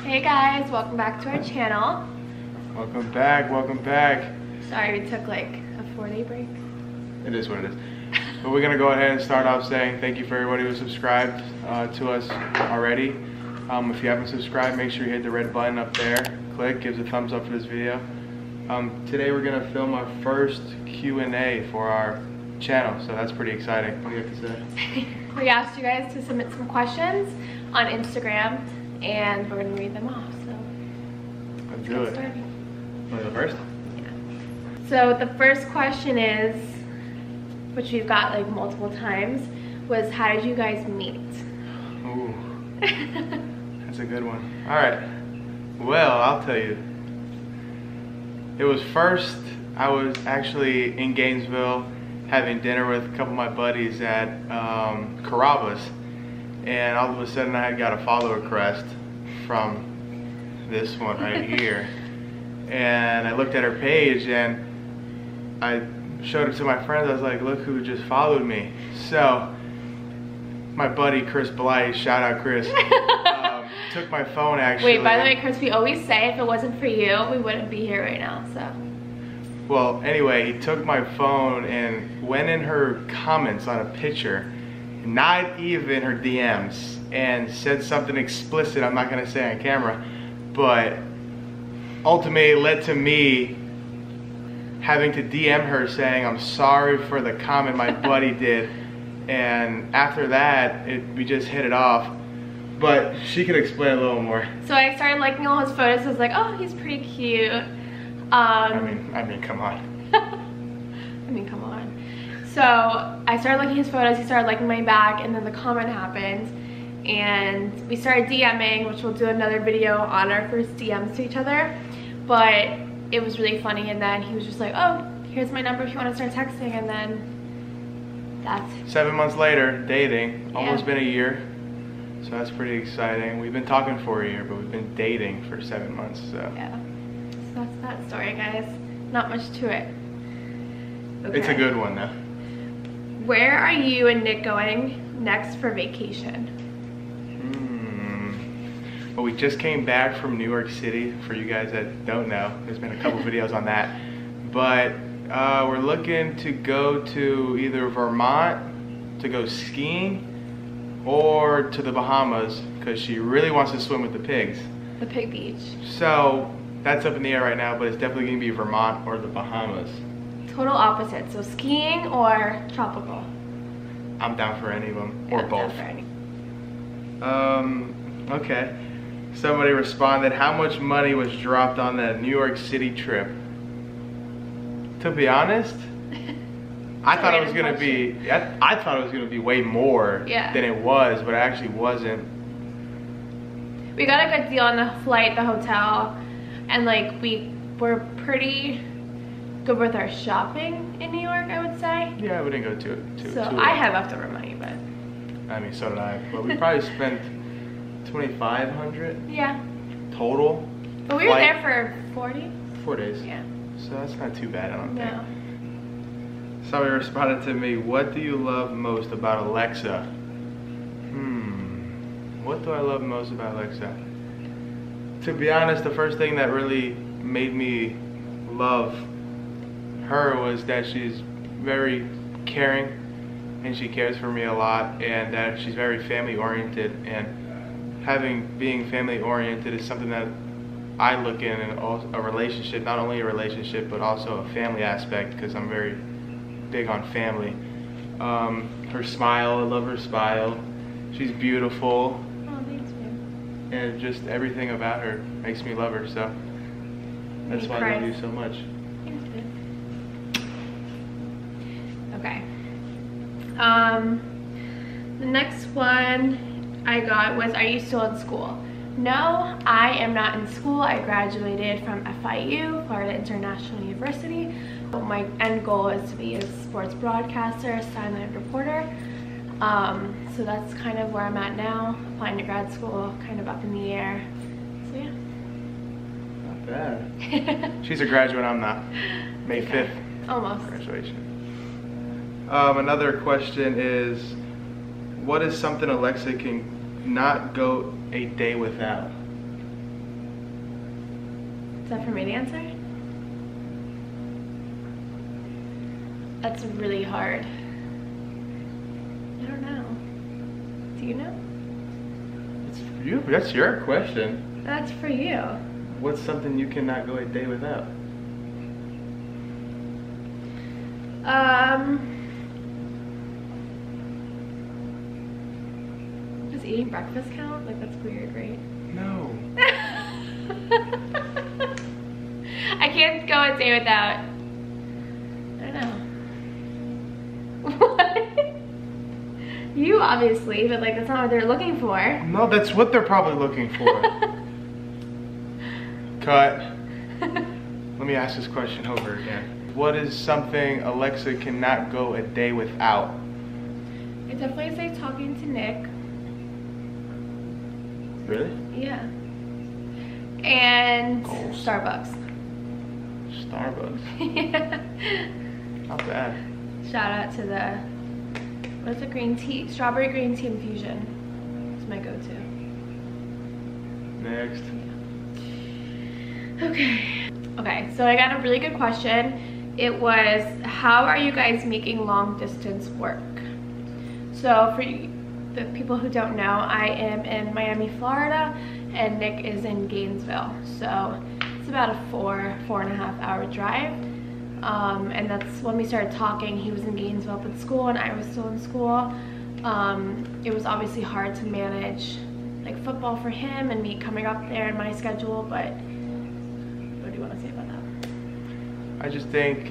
Hey guys, welcome back to our channel. Welcome back, welcome back. Sorry we took like a 4-day break. It is what it is. But we're gonna go ahead and start off saying thank you for everybody who subscribed to us already. If you haven't subscribed, make sure you hit the red button up there. Click, gives a thumbs up for this video. Today we're gonna film our first Q&A for our channel, so that's pretty exciting. What do you have to say? We asked you guys to submit some questions on Instagram, and we're gonna read them off. So let's do it. Want to go first? Yeah. So the first question is, which we've got like multiple times, was how did you guys meet? Ooh, that's a good one. All right. Well, I'll tell you. It was first, I was actually in Gainesville having dinner with a couple of my buddies at Carrabba's, and all of a sudden I had got a follow request from this one right here, and I looked at her page and I showed it to my friends. I was like, look who just followed me. So my buddy Chris Blight, shout out Chris, took my phone actually. Wait, by the way, Chris, we always say if it wasn't for you, we wouldn't be here right now, so. Well, anyway, he took my phone and went in her comments on a picture, not even her DMs, and said something explicit I'm not gonna say on camera, but ultimately it led to me having to DM her saying I'm sorry for the comment my buddy did, and after that, we just hit it off. But she could explain a little more. So I started liking all his photos. I was like, oh, he's pretty cute. I mean, come on. I mean, come on. So I started liking his photos. He started liking my back, and then the comment happened, and we started DMing, which we'll do another video on our first DMs to each other. But it was really funny, and then he was just like, oh, here's my number if you want to start texting, and then that's 7 months later, dating, almost been a year. So that's pretty exciting. We've been talking for a year, but we've been dating for 7 months, so. Yeah, so that's that story, guys. Not much to it. Okay. It's a good one, though. Where are you and Nick going next for vacation? Well, we just came back from New York City. For you guys that don't know, there's been a couple videos on that. But we're looking to go to either Vermont to go skiing or to the Bahamas because she really wants to swim with the pigs. The pig beach. So that's up in the air right now, but it's definitely going to be Vermont or the Bahamas. Total opposite. So skiing or tropical? I'm down for any of them, or both. Okay. Somebody responded, how much money was dropped on that New York City trip? To be honest, I thought it was gonna be. I thought it was gonna be way more than it was, but it actually wasn't. We got a good deal on the flight, the hotel, and like we were pretty good with our shopping in New York, I would say. Yeah, we didn't go too. So I had leftover money, but. I mean, so did I. But we probably spent $2,500. Yeah. Total. But we were there for 40. 4 days. Yeah. So that's not too bad, I don't think. No. Somebody responded to me, what do you love most about Alexa? What do I love most about Alexa? To be honest, the first thing that really made me love her was that she's very caring and she cares for me a lot, and that she's very family oriented, and being family oriented is something that I look in a relationship, not only a relationship but also a family aspect, because I'm very big on family. Her smile, I love her smile. She's beautiful. Oh, thanks, man. And just everything about her makes me love her, so that's why I love you so much. Thanks, man. Okay. The next one I got was, are you still in school? No, I am not in school. I graduated from FIU, Florida International University. My end goal is to be a sports broadcaster, sideline reporter. So that's kind of where I'm at now. Applying to grad school, kind of up in the air. So yeah. Not bad. She's a graduate, I'm not. May 5th. Almost. Graduation. Another question is, what is something Alexa can not go a day without? Is that for me to answer? That's really hard. I don't know. Do you know? It's for you. That's your question. That's for you. What's something you cannot go a day without? Does eating breakfast count? Like, that's weird, right? No. I can't go a day without. I don't know. What? You obviously, but like that's not what they're looking for. No, that's what they're probably looking for. Cut. Let me ask this question over again. What is something Alexa cannot go a day without? I definitely say talking to Nick. Really? Yeah. And Goals. Starbucks. Starbucks. Yeah. Not bad. Shout out to the, what's the green tea? Strawberry green tea infusion. It's my go-to. Next. Okay. Okay, so I got a really good question. It was, how are you guys making long distance work? So for the people who don't know, I am in Miami, Florida, and Nick is in Gainesville. So it's about a 4.5 hour drive. And that's when we started talking. He was in Gainesville up at school and I was still in school. It was obviously hard to manage like football for him and me coming up there in my schedule, but what do you want to say about that? I just think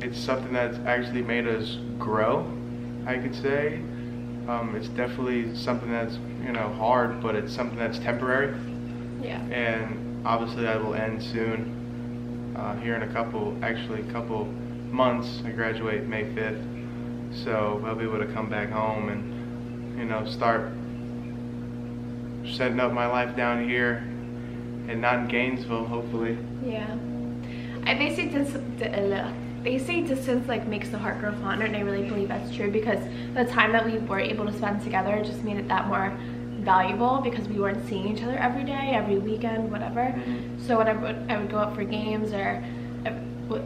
it's something that's actually made us grow, I could say. It's definitely something that's, you know, hard, but it's something that's temporary. Yeah. And obviously that will end soon. Here in a couple months. I graduate May 5th. So I'll be able to come back home and, you know, start setting up my life down here and not in Gainesville, hopefully. Yeah. They say distance like makes the heart grow fonder, and I really believe that's true because the time that we were able to spend together just made it that more valuable because we weren't seeing each other every day, every weekend, whatever. Mm-hmm. So when I would go up for games, or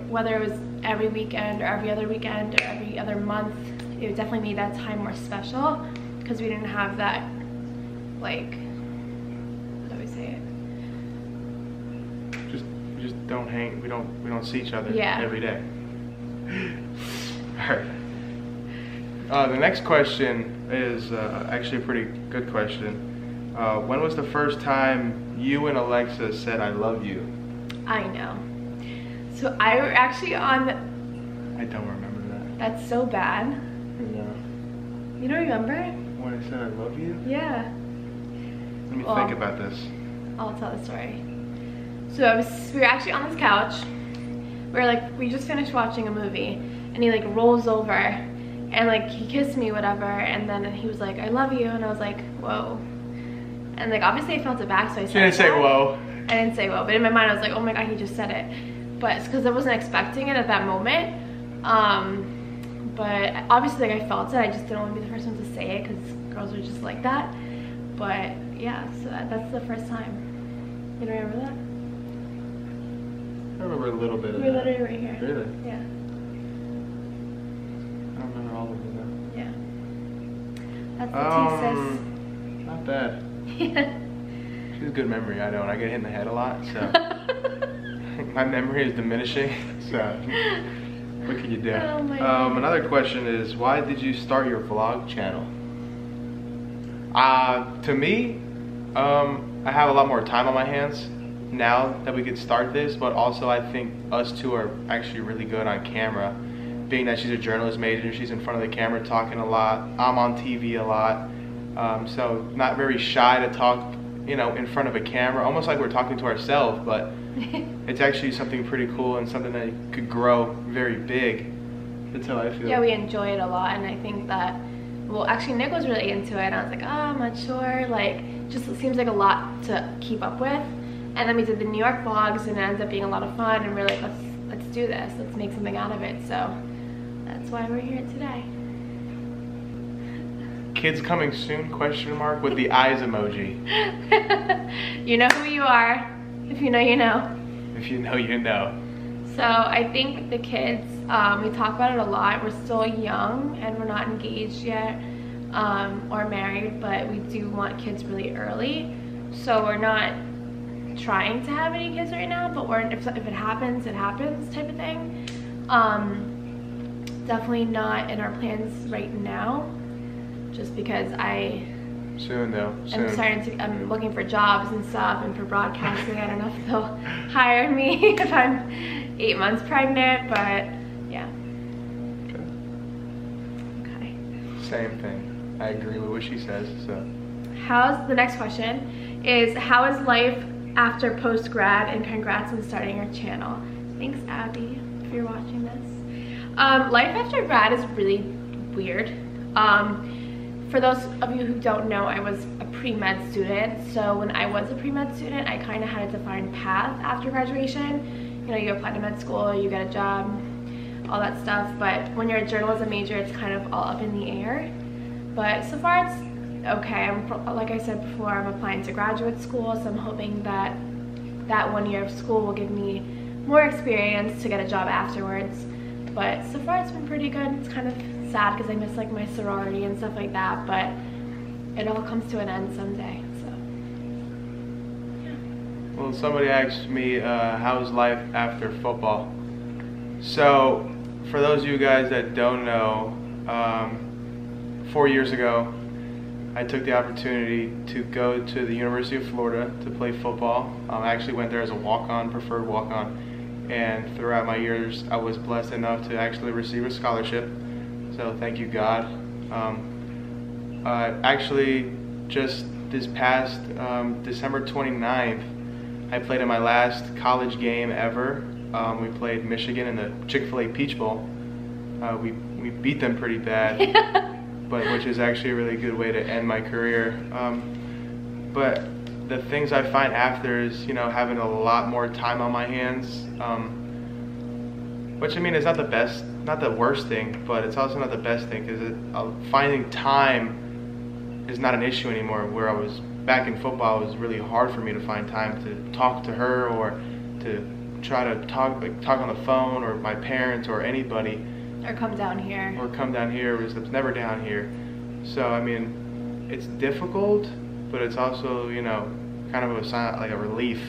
whether it was every weekend or every other weekend or every other month, it definitely made that time more special because we didn't have that, like, how do we say it? We just don't hang. We don't see each other every day. All right. The next question is actually a pretty good question. When was the first time you and Alexa said "I love you"? I know. So I were actually on. I don't remember that. That's so bad. No. You don't remember? When I said "I love you"? Yeah. Let me think about this. I'll tell the story. So we were actually on this couch. We just finished watching a movie, and he like rolls over, and like he kissed me, whatever, and then he was like, "I love you," and I was like, "Whoa," and like obviously I felt it back, so I said. You didn't say whoa. I didn't say whoa, but in my mind I was like, "Oh my god, he just said it," but it's because I wasn't expecting it at that moment. But obviously like I felt it. I just didn't want to be the first one to say it because girls are just like that. But yeah, so that's the first time. You don't remember that? I remember a little bit of that. We're literally right here. Really? Yeah. I don't remember all of it though. Yeah. That's the thesis. Not bad. Yeah. She has a good memory, I know, and I get hit in the head a lot, so my memory is diminishing, so what can you do? Oh my God. Another question is, why did you start your vlog channel? To me, I have a lot more time on my hands now that we could start this, but also I think us two are actually really good on camera. Being that she's a journalist major, she's in front of the camera talking a lot. I'm on TV a lot, so not very shy to talk, you know, in front of a camera, almost like we're talking to ourselves, but it's actually something pretty cool and something that could grow very big. That's how I feel. Yeah, we enjoy it a lot, and I think that, well, actually Nick was really into it, and I was like, oh, I'm not sure, like, just it seems like a lot to keep up with. And then we did the New York vlogs, and it ends up being a lot of fun, and we're like, let's do this, let's make something out of it. So that's why we're here today. Kids coming soon, question mark, with the eyes emoji. You know who you are. If you know, you know. if you know, you know. So I think the kids, we talk about it a lot. We're still young and we're not engaged yet or married, but we do want kids really early. So we're not trying to have any kids right now, but if it happens, it happens type of thing. Definitely not in our plans right now, just because Soon though. Soon. I'm looking for jobs and stuff, and for broadcasting. I don't know if they'll hire me if I'm 8 months pregnant, but yeah. Okay. Same thing. I agree with what she says. So. The next question is, how is life after post-grad, and congrats on starting your channel. Thanks, Abby, if you're watching this. Life after grad is really weird. For those of you who don't know, I was a pre-med student. So when I was a pre-med student, I kind of had a defined path after graduation. You know, you apply to med school, you get a job, all that stuff. But when you're a journalism major, it's kind of all up in the air. But so far it's okay. Like I said before, I'm applying to graduate school, so I'm hoping that that 1 year of school will give me more experience to get a job afterwards. But so far it's been pretty good. It's kind of sad because I miss like my sorority and stuff like that, but it all comes to an end someday. So yeah. Well, somebody asked me how's life after football. So for those of you guys that don't know, 4 years ago I took the opportunity to go to the University of Florida to play football. I actually went there as a walk-on, preferred walk-on, and throughout my years I was blessed enough to actually receive a scholarship. So thank you, God. Actually, just this past December 29th, I played in my last college game ever. We played Michigan in the Chick-fil-A Peach Bowl. We beat them pretty bad. But which is actually a really good way to end my career. But the things I find after is, you know, having a lot more time on my hands, which I mean is not the best, not the worst thing, but it's also not the best thing, because finding time is not an issue anymore. Where I was back in football, it was really hard for me to find time to talk to her or to try to talk on the phone, or my parents or anybody. Or come down here. Or come down here, because it's never down here. So, I mean, it's difficult, but it's also, you know, kind of like a relief.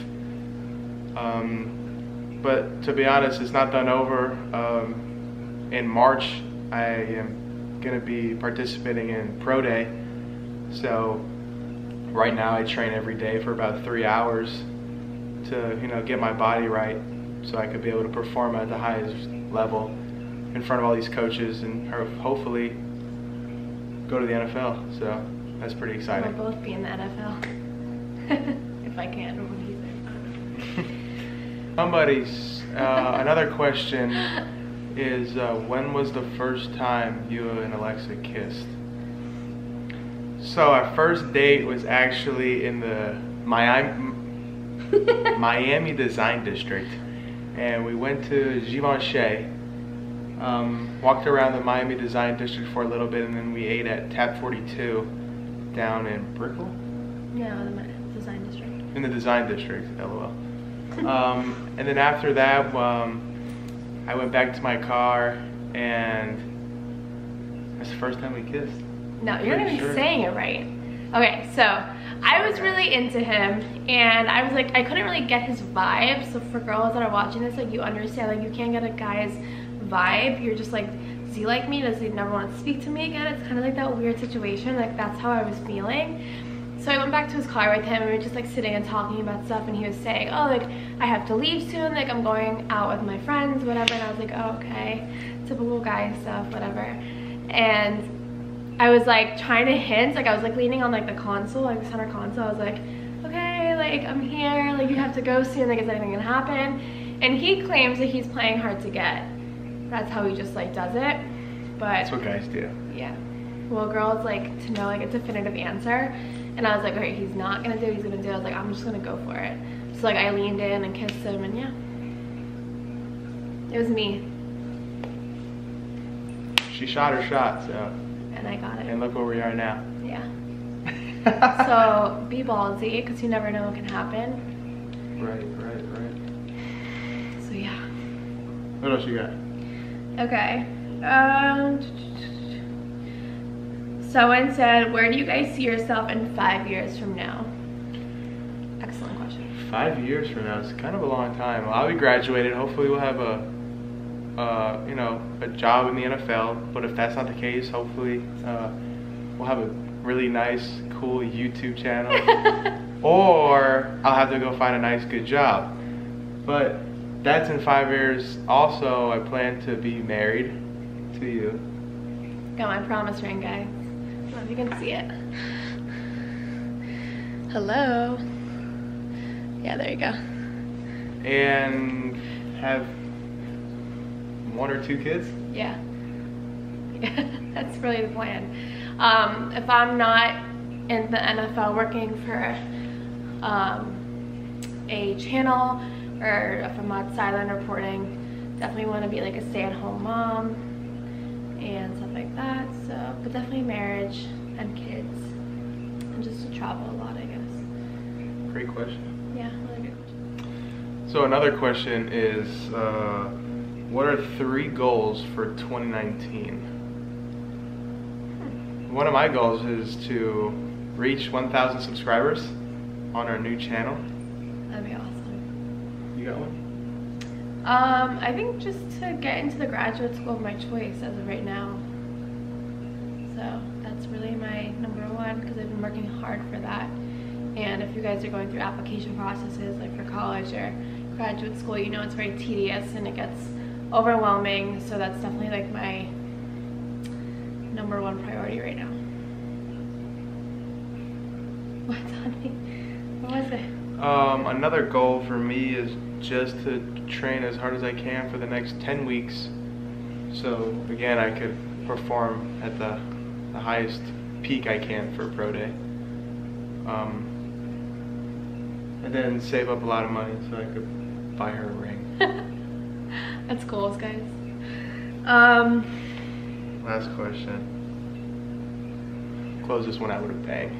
But to be honest, it's not done over. In March, I am going to be participating in Pro Day. So, right now I train every day for about 3 hours to, you know, get my body right so I could be able to perform at the highest level in front of all these coaches and hopefully go to the NFL. So that's pretty exciting. We'll both be in the NFL. If I can, another question is, when was the first time you and Alexa kissed? So our first date was actually in the Miami Design District, and we went to Givenchy. Walked around the Miami Design District for a little bit, and then we ate at Tap 42 down in Brickell? No, the Design District. In the Design District, LOL. And then after that, I went back to my car, and that's the first time we kissed. No, you're not even saying it right. Okay, so I was really into him, and I was like, I couldn't really get his vibe. So for girls that are watching this, like, you understand, like, you can't get a guy's vibe. You're just like, does he like me? Does he never want to speak to me again? It's kind of like that weird situation. Like, that's how I was feeling. So I went back to his car with him, and we were just like sitting and talking about stuff, and he was saying, oh, like, I have to leave soon, like, I'm going out with my friends, whatever. And I was like, oh, okay, typical guy stuff, whatever. And I was like trying to hint, like I was like leaning on like the console, like the center console. I was like, okay, like, I'm here, like, you have to go soon, like, is anything gonna happen? And he claims that he's playing hard to get. That's how he just like does it. But that's what guys do. Yeah. Well, girls like to know like a definitive answer. And I was like, okay, he's not gonna do it, he's gonna do it. I was like, I'm just gonna go for it. So like I leaned in and kissed him, and yeah. It was me. She shot her shot, so. And I got it. And look where we are now. Yeah. So be ballsy, because you never know what can happen. Right. yeah. What else you got? Okay. Someone said, where do you guys see yourself in 5 years from now? Excellent question. 5 years from now is kind of a long time. Well, I'll be graduated. Hopefully we'll have a job in the NFL. But if that's not the case, hopefully we'll have a really nice, cool YouTube channel. Or I'll have to go find a nice, good job. But that's in 5 years. Also, I plan to be married to you. Got my promise ring, guys. I don't know if you can see it. Hello. Yeah, there you go. And have 1 or 2 kids? Yeah. That's really the plan. If I'm not in the NFL working for a channel, or if I'm not sideline reporting, definitely want to be like a stay-at-home mom and stuff like that. So, but definitely marriage and kids, and just to travel a lot, I guess. Great question. Yeah, really good question. So another question is, what are 3 goals for 2019? One of my goals is to reach 1,000 subscribers on our new channel. That'd be awesome. You got one? I think just to get into the graduate school of my choice as of right now. So that's really my #1, because I've been working hard for that. And if you guys are going through application processes like for college or graduate school, you know it's very tedious and it gets overwhelming. So that's definitely like my #1 priority right now. What's honey? What was it? Another goal for me is just to train as hard as I can for the next 10 weeks. So again, I could perform at the highest peak I can for pro day. And then save up a lot of money so I could buy her a ring. That's goals, guys. Last question. Close this one out with a bang.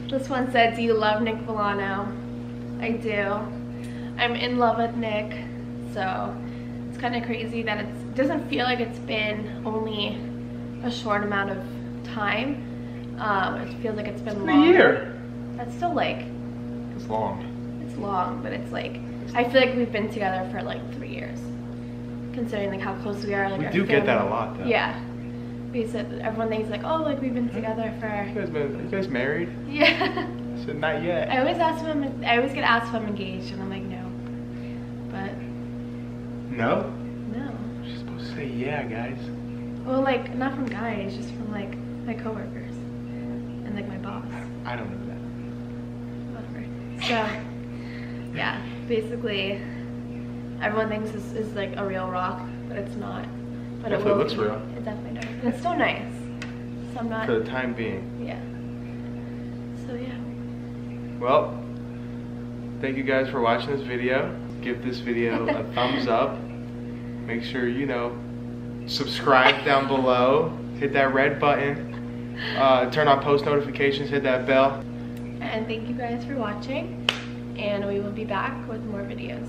This one said, do you love Nick Villano? I do. I'm in love with Nick, so it's kind of crazy that it doesn't feel like it's been only a short amount of time. It feels like it's been long. A year. That's still like... It's long. It's long, but it's like... I feel like we've been together for like 3 years. Considering like how close we are. Like We our do get that a lot though. Yeah. We said, everyone thinks like, oh, like we've been together for... Are you guys married? Yeah. I said not yet. I always get asked if I'm engaged, and I'm like, no. But... No? No. You're supposed to say yeah, guys. Well, like, not from guys, just from like my coworkers. And like my boss. I don't know Whatever. So, yeah, basically, everyone thinks this is like a real rock, but it's not. But Definitely looks real. It definitely does. And it's still nice. So I'm not... For the time being. Yeah. So, yeah. Well, thank you guys for watching this video. Give this video a thumbs up. Make sure, you know, subscribe down below. Hit that red button. Turn on post notifications. Hit that bell. And thank you guys for watching. And we will be back with more videos.